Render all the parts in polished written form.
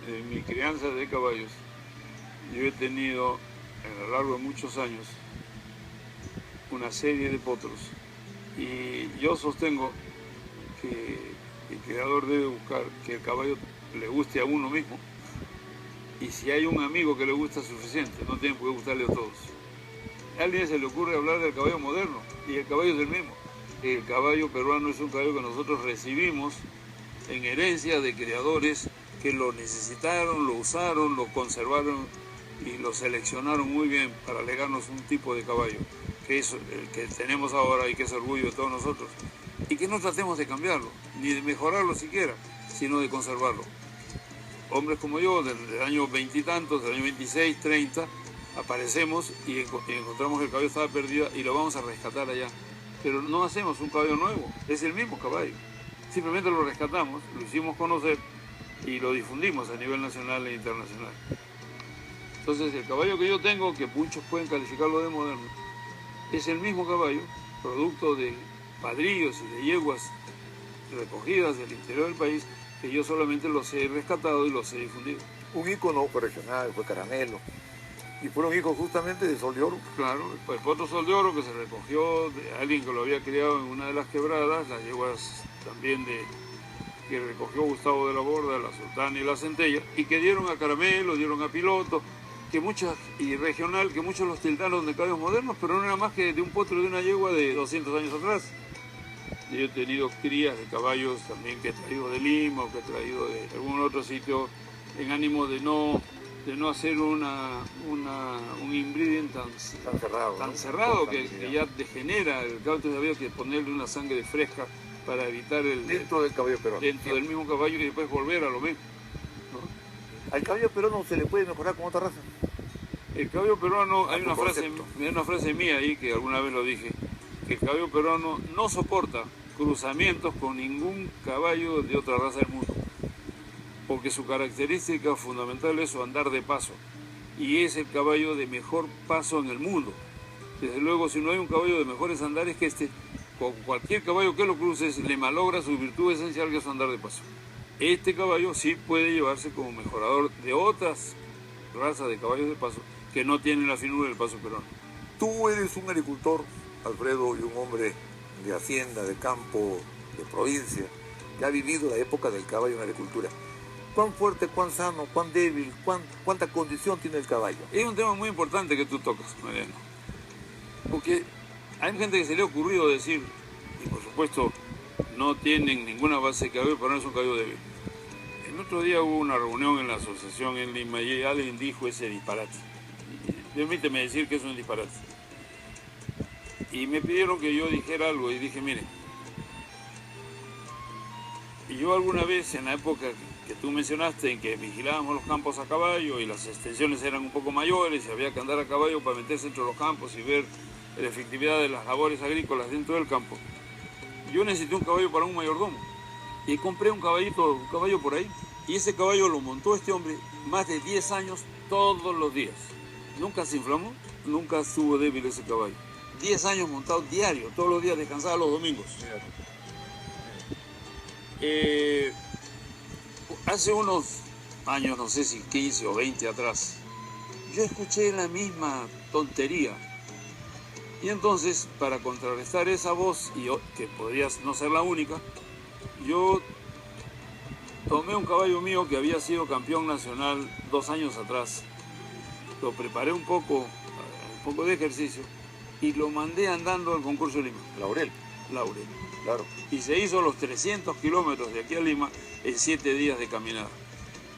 en mi crianza de caballos, yo he tenido a lo largo de muchos años una serie de potros y yo sostengo que el criador debe buscar que el caballo le guste a uno mismo y si hay un amigo que le gusta suficiente, no tiene por qué gustarle a todos. A alguien se le ocurre hablar del caballo moderno y el caballo es el mismo. El caballo peruano es un caballo que nosotros recibimos en herencia de criadores que lo necesitaron, lo usaron, lo conservaron y lo seleccionaron muy bien para legarnos un tipo de caballo que es el que tenemos ahora y que es orgullo de todos nosotros. Y que no tratemos de cambiarlo, ni de mejorarlo siquiera, sino de conservarlo. Hombres como yo, desde el año 20 y tantos, del año 26, 30, aparecemos y encontramos que el caballo estaba perdido y lo vamos a rescatar allá. Pero no hacemos un caballo nuevo, es el mismo caballo. Simplemente lo rescatamos, lo hicimos conocer y lo difundimos a nivel nacional e internacional. Entonces el caballo que yo tengo, que muchos pueden calificarlo de moderno, es el mismo caballo, producto de padrillos y de yeguas recogidas del interior del país, que yo solamente los he rescatado y los he difundido. Un ícono fue Regional, fue Caramelo, y fueron hijos justamente de Sol de Oro. Claro, el potro Sol de Oro que se recogió de alguien que lo había criado en una de las quebradas, las yeguas también que recogió Gustavo de la Borda, la Sultana y la Centella, y que dieron a Caramelo, dieron a Piloto, y Regional, que muchos los tildaron de caballos modernos, pero no era más que de un potro de una yegua de 200 años atrás. Yo he tenido crías de caballos también que he traído de Lima o que he traído de algún otro sitio en ánimo de no hacer un inbreeding tan cerrado que ya degenera el caballo. Entonces había que ponerle una sangre fresca para evitar dentro del caballo peruano. Dentro del mismo caballo y después volver a lo mismo, ¿no? ¿Al caballo peruano se le puede mejorar con otra raza? El caballo peruano, hay una frase mía ahí que alguna vez lo dije, que el caballo peruano no soporta cruzamientos con ningún caballo de otra raza del mundo, porque su característica fundamental es su andar de paso, y es el caballo de mejor paso en el mundo. Desde luego, si no hay un caballo de mejores andares que este, con cualquier caballo que lo cruces, le malogra su virtud esencial, que es su andar de paso. Este caballo sí puede llevarse como mejorador de otras razas de caballos de paso que no tienen la finura del paso peruano. Tú eres un agricultor, Alfredo, y un hombre de hacienda, de campo, de provincia, que ha vivido la época del caballo en la agricultura. ¿Cuán fuerte, cuán sano, cuán débil, cuánta condición tiene el caballo? Es un tema muy importante que tú tocas, Mariano, porque hay gente que se le ha ocurrido decir, y por supuesto no tienen ninguna base de caballo, pero no es un caballo débil. El otro día hubo una reunión en la asociación en Lima y alguien dijo ese disparate. Permíteme decir que es un disparate. Y me pidieron que yo dijera algo y dije, mire, yo alguna vez en la época que tú mencionaste, en que vigilábamos los campos a caballo y las extensiones eran un poco mayores y había que andar a caballo para meterse entre los campos y ver la efectividad de las labores agrícolas dentro del campo, yo necesité un caballo para un mayordomo y compré un caballo por ahí, y ese caballo lo montó este hombre más de 10 años todos los días. Nunca se inflamó, nunca estuvo débil ese caballo. 10 años montado diario, todos los días, descansaba los domingos. Hace unos años, no sé si 15 o 20 atrás, yo escuché la misma tontería. Y entonces, para contrarrestar esa voz, que podría no ser la única, yo tomé un caballo mío que había sido campeón nacional 2 años atrás, lo preparé un poco de ejercicio y lo mandé andando al concurso de Lima. Laurel. Claro. Y se hizo los 300 kilómetros de aquí a Lima en 7 días de caminada.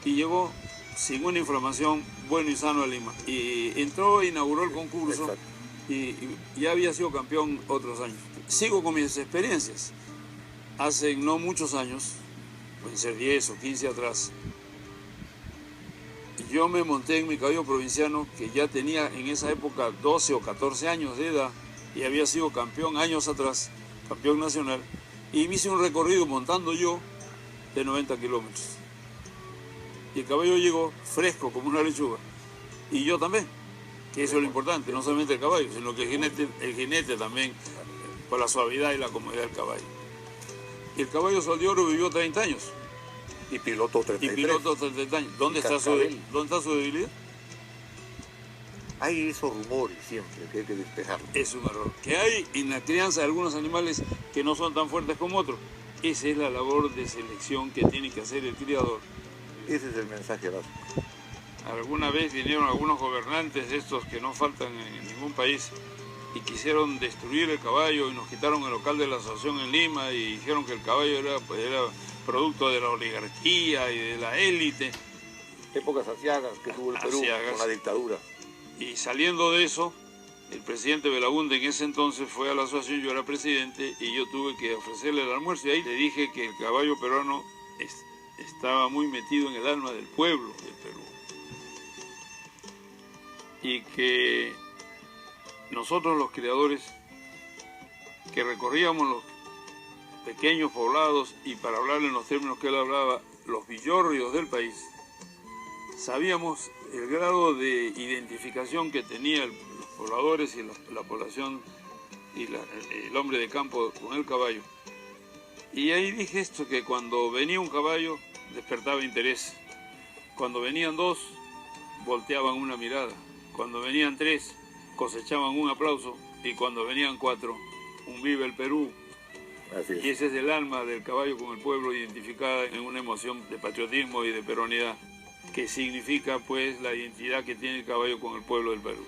Y llegó sin una inflamación, bueno y sano a Lima. Y entró e inauguró el concurso. Exacto. Y ya había sido campeón otros años. Sigo con mis experiencias. Hace no muchos años, pueden ser 10 o 15 atrás, yo me monté en mi caballo provinciano, que ya tenía en esa época 12 o 14 años de edad y había sido campeón años atrás, campeón nacional, y me hice un recorrido montando yo de 90 kilómetros. Y el caballo llegó fresco como una lechuga, y yo también, que eso es lo importante, no solamente el caballo, sino que el jinete también, por la suavidad y la comodidad del caballo. Y el caballo Sol de Oro vivió 30 años. Y piloto 33. Y piloto 33 años. ¿Dónde está su debilidad? Hay esos rumores siempre que hay que despejarlos. Es un error. Que hay en la crianza de algunos animales que no son tan fuertes como otros. Esa es la labor de selección que tiene que hacer el criador. Ese es el mensaje básico. Alguna vez vinieron algunos gobernantes de estos que no faltan en ningún país y quisieron destruir el caballo y nos quitaron el local de la asociación en Lima y dijeron que el caballo era producto de la oligarquía y de la élite. Épocas aciagas que tuvo el Perú con la dictadura. Y saliendo de eso, el presidente Belaúnde en ese entonces fue a la asociación, yo era presidente y yo tuve que ofrecerle el almuerzo y ahí le dije que el caballo peruano estaba muy metido en el alma del pueblo del Perú. Y que nosotros los criadores que recorríamos los pequeños poblados y para hablar en los términos que él hablaba, los villorrios del país, sabíamos el grado de identificación que tenían los pobladores y la población y el hombre de campo con el caballo. Y ahí dije esto, que cuando venía un caballo despertaba interés, cuando venían dos volteaban una mirada, cuando venían tres cosechaban un aplauso y cuando venían cuatro un viva el Perú. Así es. Y ese es el alma del caballo con el pueblo, identificada en una emoción de patriotismo y de peronidad, que significa pues la identidad que tiene el caballo con el pueblo del Perú.